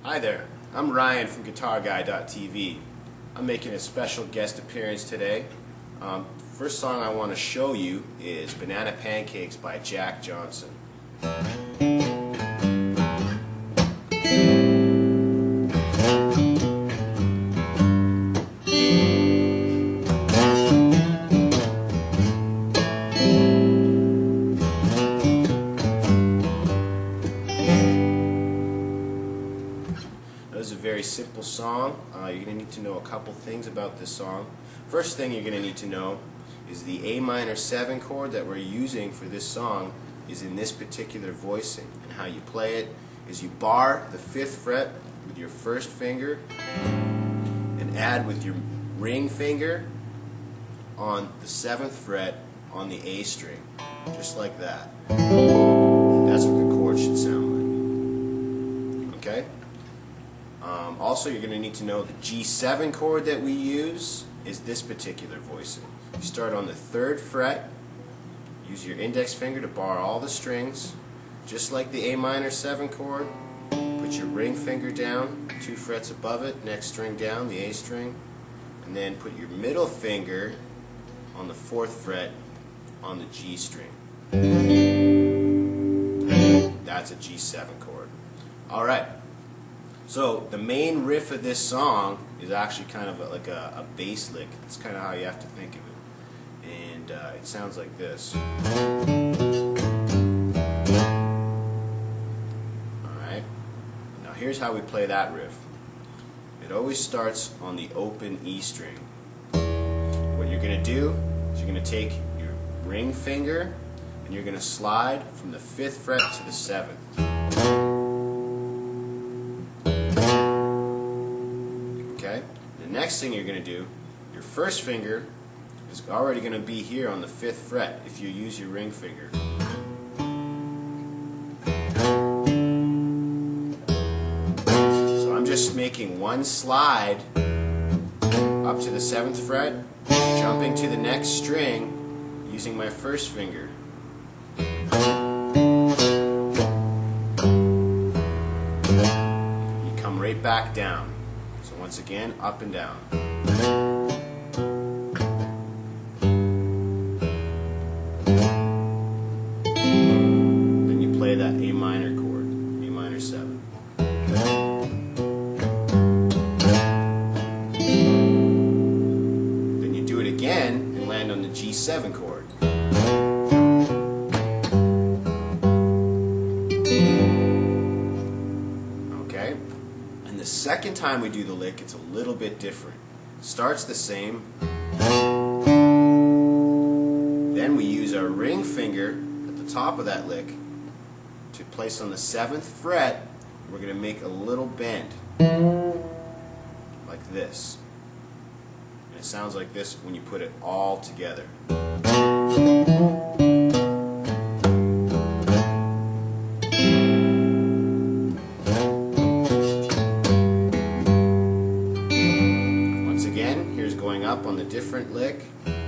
Hi there, I'm Ryan from GuitarGuy.tv. I'm making a special guest appearance today. First song I want to show you is Banana Pancakes by Jack Johnson. This is a very simple song. You're going to need to know a couple things about this song. First thing you're going to need to know is the A minor 7 chord that we're using for this song is in this particular voicing. And how you play it is you bar the 5th fret with your first finger and add with your ring finger on the 7th fret on the A string. Just like that. That's what the chord should sound like. Okay? Also, you're going to need to know the G7 chord that we use is this particular voicing. You start on the 3rd fret, use your index finger to bar all the strings, just like the A minor 7 chord. Put your ring finger down, 2 frets above it, next string down, the A string, and then put your middle finger on the 4th fret on the G string. That's a G7 chord. Alright. So the main riff of this song is actually kind of like a bass lick. That's kind of how you have to think of it. And it sounds like this. Alright. Now here's how we play that riff. It always starts on the open E string. What you're going to do is you're going to take your ring finger and you're going to slide from the 5th fret to the 7th. The next thing you're going to do, your first finger is already going to be here on the 5th fret if you use your ring finger. So I'm just making one slide up to the 7th fret, jumping to the next string using my first finger. You come right back down. So once again, up and down. Then you play that A minor chord, A minor 7. Then you do it again and land on the G7 chord. Okay? And the second time we do the lick, it's a little bit different. Starts the same. Then we use our ring finger at the top of that lick to place on the 7th fret. We're going to make a little bend. Like this. And it sounds like this when you put it all together. Going up on the different lick, and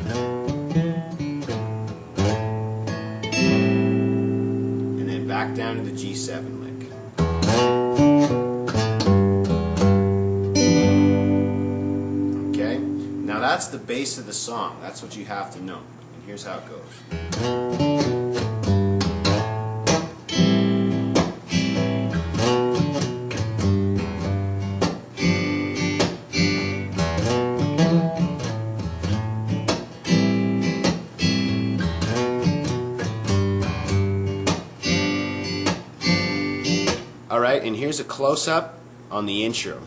then back down to the G7 lick. Okay, now that's the base of the song. That's what you have to know. And here's how it goes. Alright, and here's a close-up on the intro.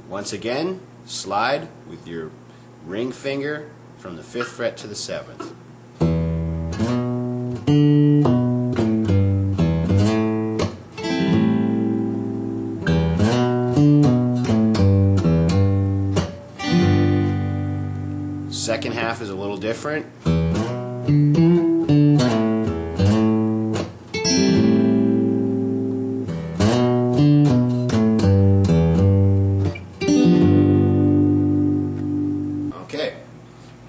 Once again, slide with your ring finger from the 5th fret to the 7th. Second half is a little different.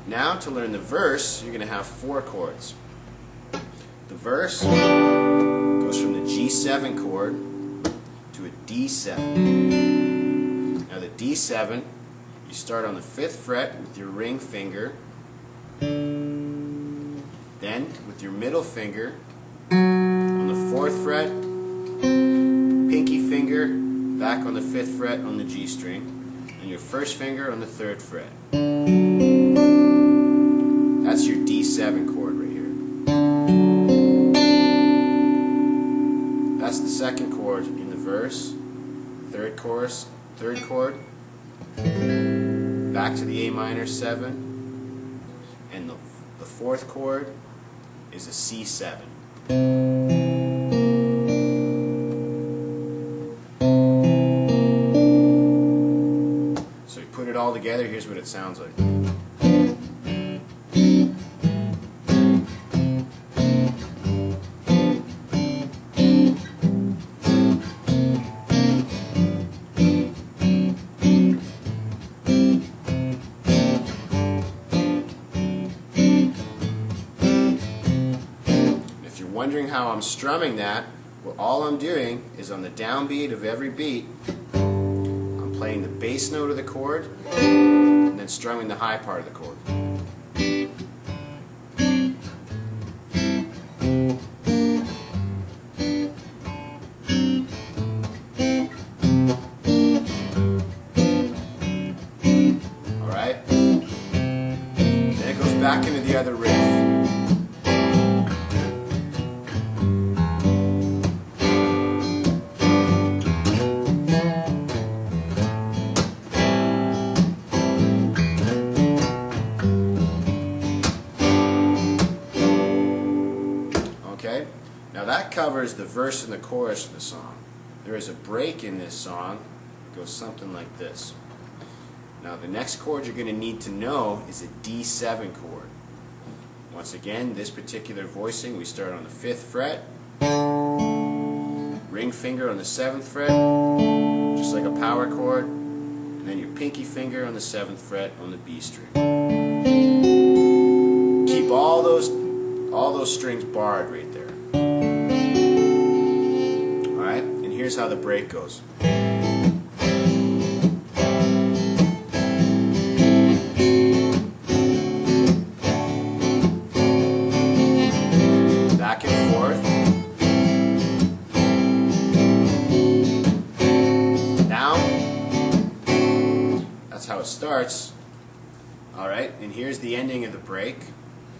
Now to learn the verse, you're going to have 4 chords. The verse goes from the G7 chord to a a D7. Now the D7, you start on the 5th fret with your ring finger, then with your middle finger on the 4th fret, pinky finger back on the 5th fret on the G string, and your first finger on the 3rd fret. That's your D7 chord right here. That's the second chord in the verse, third chorus, third chord, back to the A minor 7, and the 4th chord is a C7. So you put it all together, here's what it sounds like. Wondering how I'm strumming that, well, all I'm doing is on the downbeat of every beat, I'm playing the bass note of the chord and then strumming the high part of the chord. Alright? Then it goes back into the other riff. Okay? Now that covers the verse and the chorus of the song. There is a break in this song. It goes something like this. Now the next chord you're going to need to know is a D7 chord. Once again, this particular voicing, we start on the 5th fret, ring finger on the 7th fret, just like a power chord, and then your pinky finger on the 7th fret on the B string. Keep all those strings barred right there. Alright, and here's how the break goes. Back and forth. Down. That's how it starts. Alright, and here's the ending of the break.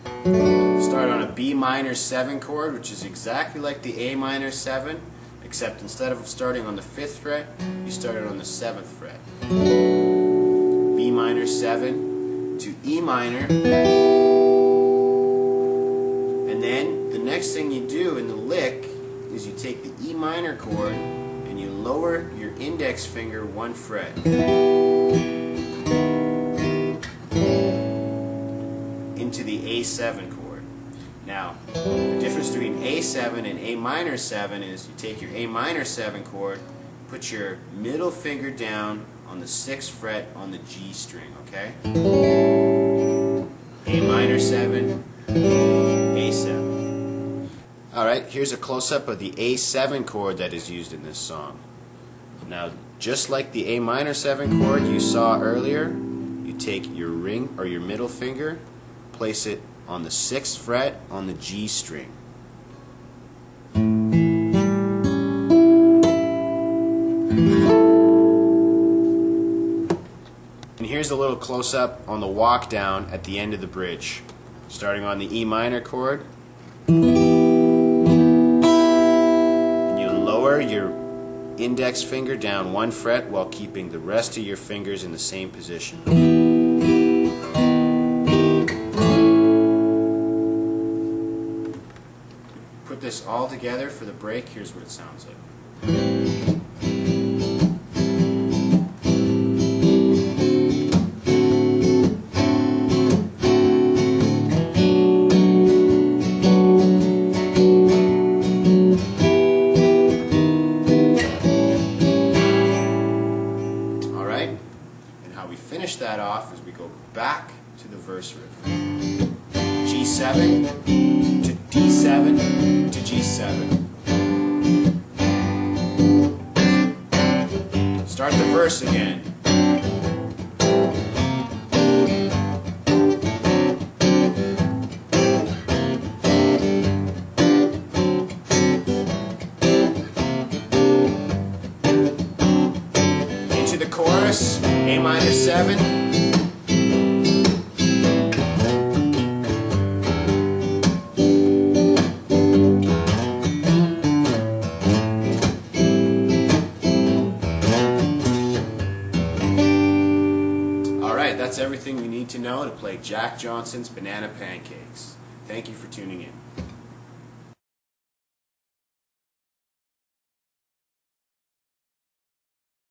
Start on a B minor 7 chord, which is exactly like the A minor 7, except instead of starting on the 5th fret, you started on the 7th fret. B minor 7 to E minor, and then the next thing you do in the lick is you take the E minor chord and you lower your index finger 1 fret. Into the A7 chord. Now, the difference between A7 and A minor 7 is you take your A minor 7 chord, put your middle finger down on the 6th fret on the G string, okay? A minor 7, A7. Alright, here's a close-up of the A7 chord that is used in this song. Now, just like the A minor 7 chord you saw earlier, you take your ring or your middle finger, place it on the 6th fret on the G string. And here's a little close-up on the walk down at the end of the bridge. Starting on the E minor chord. And you lower your index finger down 1 fret while keeping the rest of your fingers in the same position. Put this all together for the break, here's what it sounds like. Alright, and how we finish that off is we go back to the verse riff. G7 to D7 to G7. verse again. Into the chorus, A minor 7. Alright, that's everything you need to know to play Jack Johnson's Banana Pancakes. Thank you for tuning in.